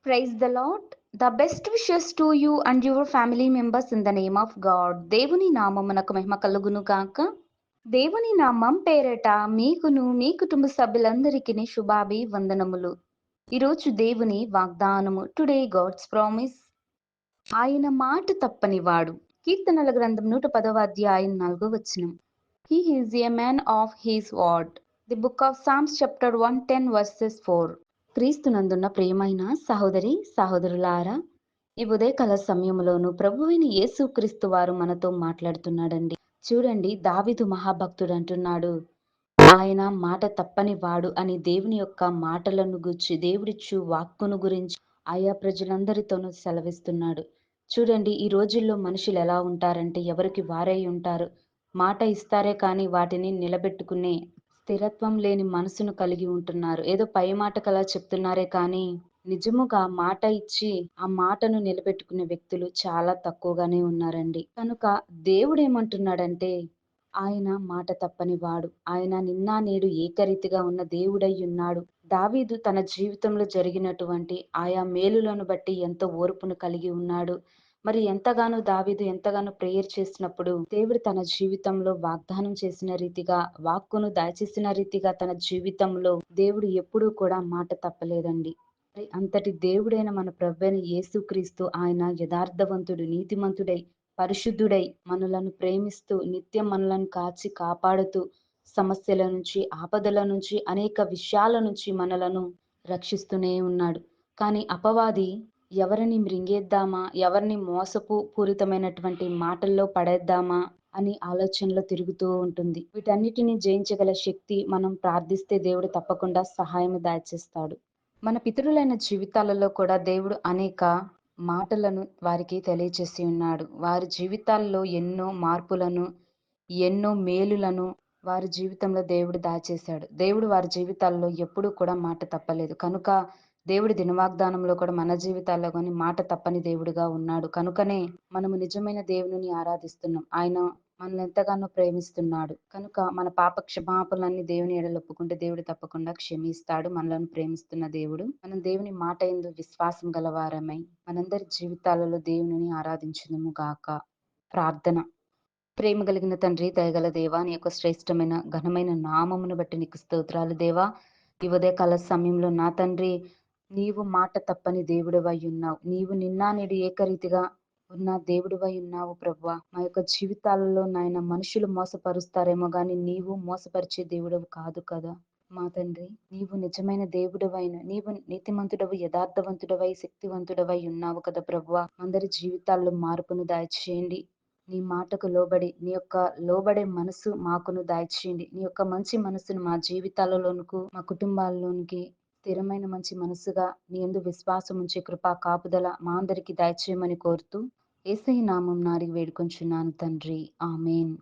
Praise the Lord. The best wishes to you and your family members in the name of God. దేవుని నామమునకు మహిమ కలుగును గాక. దేవుని నామం పేరట మీకును మీ కుటుంబ సభ్యులందరికీ శుభాభివందనములు. ఈరోజు దేవుని వాగ్దానము. Today God's promise. ఆయన మాట తప్పనివాడు. కీర్తనల గ్రంథం 110వ అధ్యాయం 4వ వచనం. He is a man of his word. The book of Psalms chapter 110 verses 4. క్రీస్తునందున్న ప్రియమైన సహోదరి సహోదరులారా, ఈ ఉదయకాల సమయంలోను ప్రభువైన యేసుక్రీస్తు వారు మనతో మాట్లాడుతున్నాడండి. చూడండి, దావీదు మహాభక్తుడు అంటున్నాడు, ఆయన మాట తప్పని వాడు అని దేవుని యొక్క మాటలను గురించి, దేవుడిచ్చు వాక్కును గురించి ఆయా ప్రజలందరితోనూ సెలవిస్తున్నాడు. చూడండి, ఈ రోజుల్లో మనుషులు ఎలా ఉంటారంటే ఎవరికి వారై ఉంటారు. మాట ఇస్తారే కానీ వాటిని నిలబెట్టుకునే స్థిరత్వం లేని మనసును కలిగి ఉంటున్నారు. ఏదో పై మాటకలా చెప్తున్నారే కానీ నిజముగా మాట ఇచ్చి ఆ మాటను నిలబెట్టుకునే వ్యక్తులు చాలా తక్కువగానే ఉన్నారండి. కనుక దేవుడేమంటున్నాడంటే, ఆయన మాట తప్పని వాడు. ఆయన నిన్న నేడు ఏకరీతిగా ఉన్న దేవుడై ఉన్నాడు. దావీదు తన జీవితంలో జరిగినటువంటి ఆయా మేలులను బట్టి ఎంతో ఓర్పును కలిగి ఉన్నాడు. మరి దావీదు ఎంతగానో ప్రేయర్ చేసినప్పుడు దేవుడు తన జీవితంలో వాగ్దానం చేసిన రీతిగా, వాక్కును దయచేసిన రీతిగా తన జీవితంలో దేవుడు ఎప్పుడూ కూడా మాట తప్పలేదండి. మరి అంతటి దేవుడైన మన ప్రభువైన యేసుక్రీస్తు ఆయన యథార్థవంతుడు, నీతిమంతుడై, పరిశుద్ధుడై మనలను ప్రేమిస్తూ నిత్యం మనలను కాచి కాపాడుతూ సమస్యల నుంచి, ఆపదల నుంచి, అనేక విషయాల నుంచి మనలను రక్షిస్తూనే ఉన్నాడు. కానీ అపవాది ఎవరిని మృంగేద్దామా, ఎవరిని మోసపు పూరితమైనటువంటి మాటల్లో పడేద్దామా అని ఆలోచనలో తిరుగుతూ ఉంటుంది. వీటన్నిటిని జయించగల శక్తి మనం ప్రార్థిస్తే దేవుడు తప్పకుండా సహాయం దయచేస్తాడు. మన పితరులైన జీవితాలలో కూడా దేవుడు అనేక మాటలను వారికి తెలియచేసి ఉన్నాడు. వారి జీవితాల్లో ఎన్నో మార్పులను, ఎన్నో మేలులను వారి జీవితంలో దేవుడు దాచేశాడు. దేవుడు వారి జీవితాల్లో ఎప్పుడూ కూడా మాట తప్పలేదు. కనుక దేవుడి దినవాగ్దానంలో కూడా మన జీవితాల్లో గాని మాట తప్పని దేవుడుగా ఉన్నాడు. కనుకనే మనము నిజమైన దేవునిని ఆరాధిస్తున్నాం. ఆయన మనల్ని ఎంతగానో ప్రేమిస్తున్నాడు. కనుక మన పాప క్షమాపణలన్నీ దేవుని ఎడల ఒప్పుకుంటే దేవుడు తప్పకుండా క్షమిస్తాడు. మనలను ప్రేమిస్తున్న దేవుడు. మనం దేవుని మాట యందు విశ్వాసం గలవారమై మనందరి జీవితాలలో దేవునిని ఆరాధించుదుము గాక. ప్రార్థన. ప్రేమ కలిగిన తండ్రి, దయగల దేవా, నీ యొక్క శ్రేష్టమైన ఘనమైన నామమును బట్టి నీకు స్తోత్రాలు దేవా. ఈ ఉదయకాల సమయంలో నా తండ్రి, నీవు మాట తప్పని దేవుడవై ఉన్నావు. నీవు నిన్న నేడు ఏకరీతిగా ఉన్న దేవుడివై ఉన్నావు ప్రభువా. మా యొక్క జీవితాలలో నాయన మనుషులు మోసపరుస్తారేమో గాని నీవు మోసపరిచే దేవుడవు కాదు కదా మా తండ్రి. నీవు నిజమైన దేవుడవైన, నీవు నీతిమంతుడవు, యథార్థవంతుడవై, శక్తివంతుడవై ఉన్నావు కదా ప్రభువా. అందరి జీవితాల్లో మార్పును దయచేయండి. నీ మాటకు లోబడి, నీ యొక్క లోబడే మనసు మాకును దయచేయండి. నీ యొక్క మంచి మనసును మా జీవితాలలోనికి, మా కుటుంబాల్లోనికి స్థిరమైన మంచి మనసుగా నీ యందు విశ్వాసం ఉంచే కృపా కాపుదల మా అందరికి దయచేయమని కోరుతూ యేసయ్య నామం నారి వేడుకొంచున్నాను తండ్రి. ఆమేన్.